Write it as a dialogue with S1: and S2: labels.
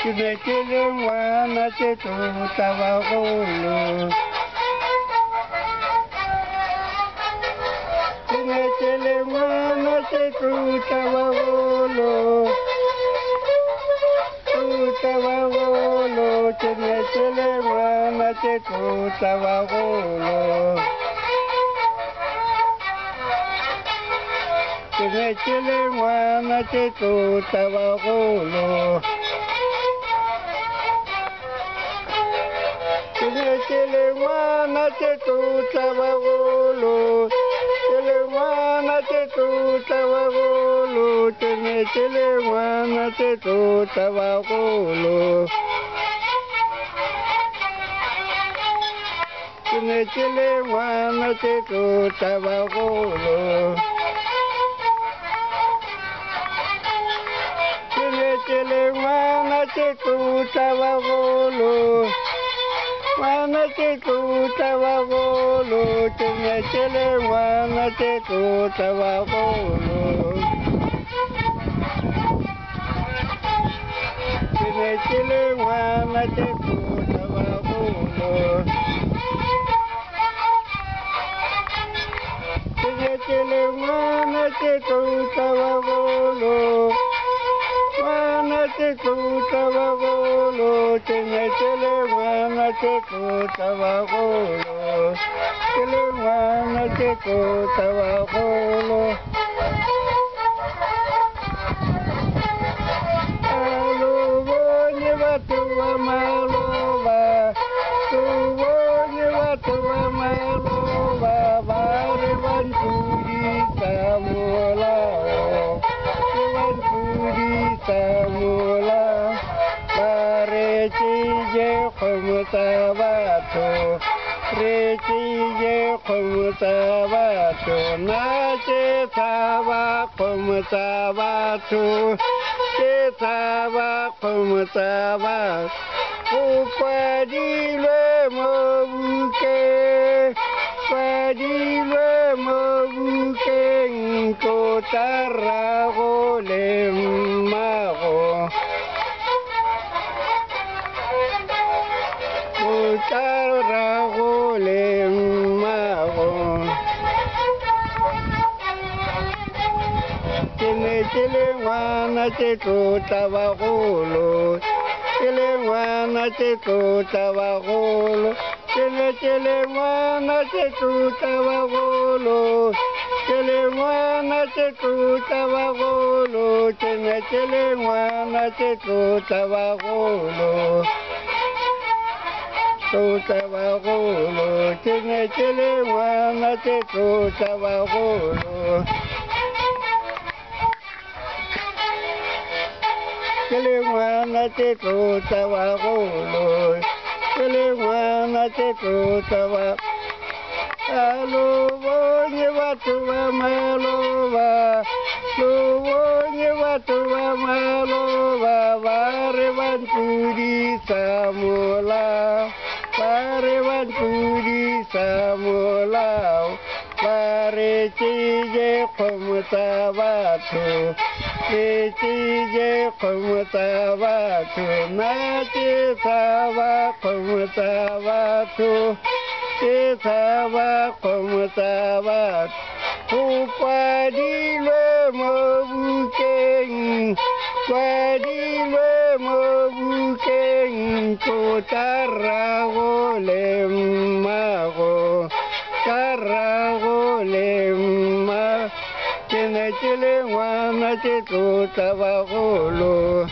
S1: ke ne ke le ngwana ke tlotla bagolo ke ne ke le ngwana ke tlotla bagolo tlotla bagolo ke ne ke le ngwana ke tlotla bagolo ke ne ke le ngwana ke tlotla bagolo ke ne ke le ngwana ke tlotla bagolo ke le ngwana ke tlotla bagolo ke ne ke le ngwana ke tlotla bagolo ke ne ke le ngwana ke tlotla bagolo ke ne ke le ngwana ke tlotla bagolo ngwana ke tlotla bagolo ke ne ke le ngwana ke tlotla bagolo ke ne ke le ngwana ke tlotla bagolo ke ne ke le ngwana ke tlotla bagolo ngwana ke tlotla bagolo ke ne ke le ngwana ke tlotla bagolo ke le ngwana ke tlotla bagolo alo bonye batho ba maloba lo bonye batho ba maloba ba re ba ntudisa molao ke ba ntudisa molao ba re tšeye kgomo tsa batho re tšeye kgomo tsa batho nna ke tshaba kgomo tsa batho ke tshaba kgomo tsa batho go kwadilwe mo bukeng kwadilwe mo bukeng tlotla rrago le mmago tlotla rrago le mmago ke ne ke le ngwana ke tlotla bagolo ke le ngwana ke tlotla bagolo ke ne ke le ngwana ke tlotla bagolo ke le ngwana ke tlotla bagolo ke ne ke le ngwana ke tlotla bagolo tlotla bagolo ke ne ke le ngwana ke tlotla bagolo ke le ngwana ke tlotla bagolo ke le ngwana ke tlotla bagolo alo bonye batho ba maloba lo bonye batho ba maloba ba re ba ntudisa molao ba re ba ntudisa molao ba re tšeye kgomo tsa batho re tšeye kgomo tsa batho nna ke tshaba kgomo tsa batho ke tshaba kgomo tsa batho go kwadilwe mo bukeng kwadilwe mo bukeng tlotla rrago le mmago ka rrago le mma ke ne ke le ngwana ke tlotla bagolo